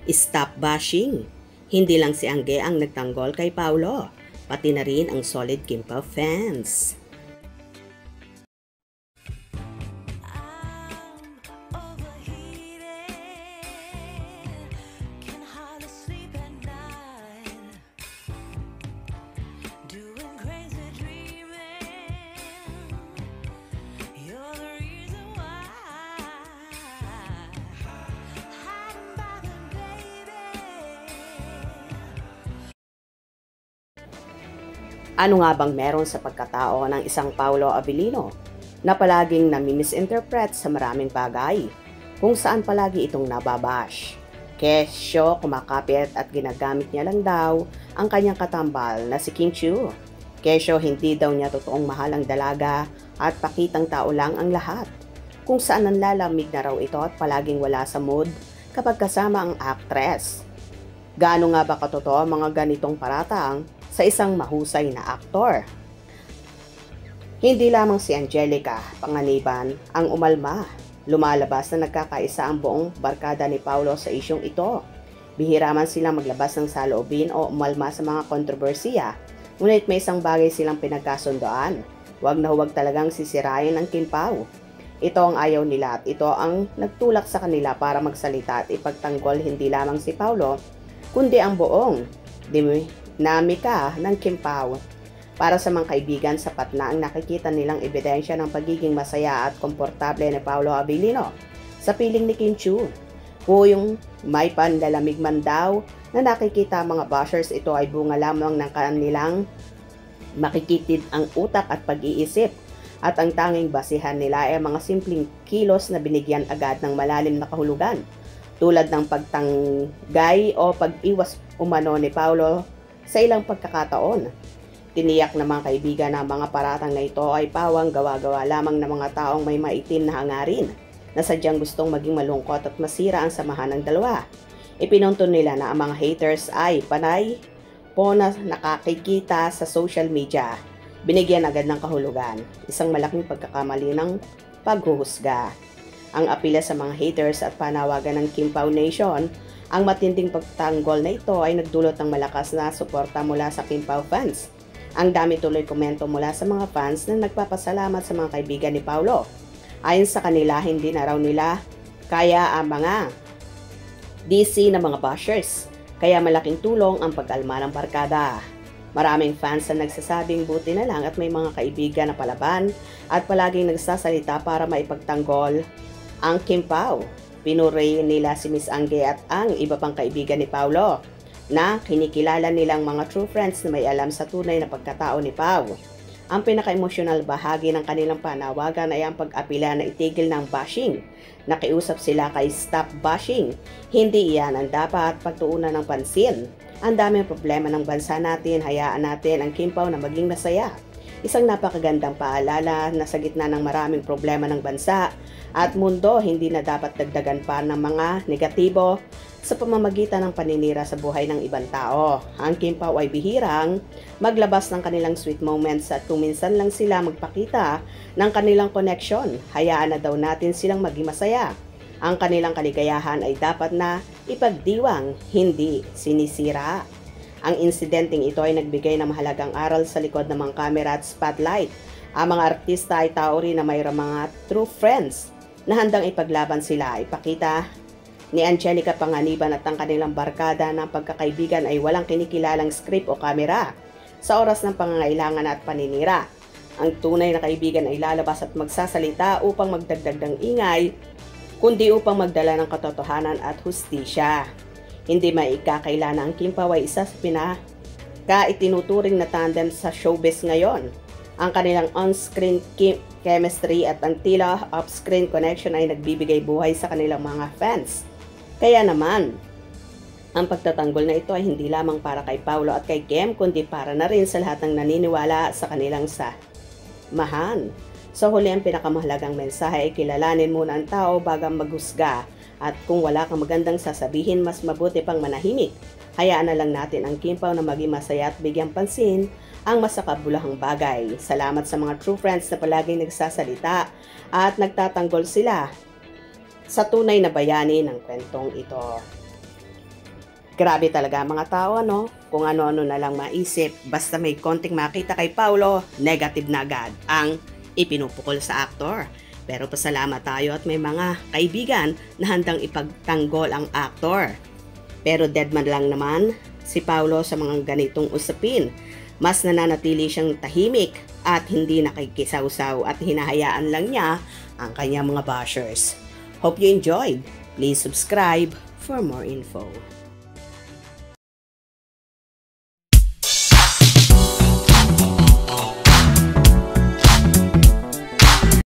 Stop bashing. Hindi lang si Angge ang nagtanggol kay Paulo, pati na rin ang solid Kim Pao fans. Ano nga bang meron sa pagkatao ng isang Paulo Abilino na palaging nami-misinterpret sa maraming bagay, kung saan palagi itong nababash? Kesyo, kumakapit at ginagamit niya lang daw ang kanyang katambal na si Kim Chiu. Kesyo, hindi daw niya totoong mahal ang dalaga at pakitang tao lang ang lahat, kung saan nanlalamig na raw ito at palaging wala sa mood kapag kasama ang actress. Gaano nga ba katotoo ang mga ganitong paratang sa isang mahusay na aktor? Hindi lamang si Angelica Panganiban ang umalma. Lumalabas na nagkakaisa ang buong barkada ni Paulo sa isyong ito. Bihira man silang maglabas ng saloobin o umalma sa mga kontrobersiya, ngunit may isang bagay silang pinagkasundoan. Huwag na huwag talagang sisirain ang Kim Pao. Ito ang ayaw nila at ito ang nagtulak sa kanila para magsalita at ipagtanggol hindi lamang si Paulo, kundi ang buong dinamika ng Kim Pao. Para sa mga kaibigan, sapat na ang nakikita nilang ebidensya ng pagiging masaya at komportable ni Paulo Abilino sa piling ni Kim Chiu. Kung may panlalamig man daw na nakikita mga bashers, ito ay bunga lamang ng kanilang makikitid ang utak at pag-iisip, at ang tanging basihan nila ay mga simpleng kilos na binigyan agad ng malalim na kahulugan, tulad ng pagtanggay o pag-iwas umano ni Paulo sa ilang pagkakataon. Tiniyak ng mga kaibigan na mga paratang na ito ay pawang gawa-gawa lamang ng mga taong may maitim na hangarin na sadyang gustong maging malungkot at masira ang samahan ng dalawa. Ipinunto nila na ang mga haters ay panay po na nakakikita sa social media. Binigyan agad ng kahulugan, isang malaking pagkakamali ng paghuhusga. Ang apila sa mga haters at panawagan ng Kim Pao Nation, ang matinding pagtanggol na ito ay nagdulot ng malakas na suporta mula sa Kim Pao fans. Ang dami tuloy komento mula sa mga fans na nagpapasalamat sa mga kaibigan ni Paulo. Ayon sa kanila, hindi na raw nila kaya ang mga DC na mga bashers, kaya malaking tulong ang pag-alma ng barkada. Maraming fans na nagsasabing buti na lang at may mga kaibigan na palaban at palaging nagsasalita para maipagtanggol ang Kim Pao. Pinuri nila si Miss Angge at ang iba pang kaibigan ni Paulo na kinikilala nilang mga true friends na may alam sa tunay na pagkatao ni Pao. Ang pinaka-emosyonal bahagi ng kanilang panawagan ay ang pag-apila na itigil ng bashing. Nakiusap sila kay stop bashing. Hindi iyan ang dapat pagtuunan ng pansin. Ang daming problema ng bansa natin, hayaan natin ang Kim Pao na maging masaya. Isang napakagandang paalala na sa gitna ng maraming problema ng bansa at mundo, hindi na dapat dagdagan pa ng mga negatibo sa pamamagitan ng paninira sa buhay ng ibang tao. Ang Kim Pao ay bihirang maglabas ng kanilang sweet moments at kung minsan lang sila magpakita ng kanilang connection, hayaan na daw natin silang maging masaya. Ang kanilang kaligayahan ay dapat na ipagdiwang, hindi sinisira. Ang insidenteng ito ay nagbigay ng mahalagang aral sa likod ng mga camera at spotlight. Ang mga artista ay tao rin na mayroong mga true friends na handang ipaglaban sila. Ipakita ni Angelica Panganiban at ang kanilang barkada ng pagkakaibigan ay walang kinikilalang script o kamera sa oras ng pangangailangan at paninira. Ang tunay na kaibigan ay lalabas at magsasalita upang magdagdag ng ingay, kundi upang magdala ng katotohanan at hustisya. Hindi maikakaila na ang Kim Pao ay isa sa pinaka-itinuturing na tandem sa showbiz ngayon. Ang kanilang on-screen chemistry at ang tila off-screen connection ay nagbibigay buhay sa kanilang mga fans. Kaya naman, ang pagtatanggol na ito ay hindi lamang para kay Paulo at kay Kim, kundi para na rin sa lahat ng naniniwala sa kanilang samahan. Sa huli, ang pinakamahalagang mensahe ay kilalanin muna ang tao bago maghusga. At kung wala kang magandang sasabihin, mas mabuti pang manahimik. Hayaan na lang natin ang Kim Pao na maging masaya at bigyang pansin ang masakabulahang bagay. Salamat sa mga true friends na palaging nagsasalita at nagtatanggol sila sa tunay na bayani ng kwentong ito. Grabe talaga mga tao, no? Kung ano-ano na lang maisip, basta may konting makita kay Paulo, negative na agad ang ipinupukol sa aktor. Pero pasalamat tayo at may mga kaibigan na handang ipagtanggol ang aktor. Pero deadman lang naman si Paulo sa mga ganitong usapin. Mas nananatili siyang tahimik at hindi nakikisawsaw at hinahayaan lang niya ang kanyang mga bashers. Hope you enjoyed. Please subscribe for more info.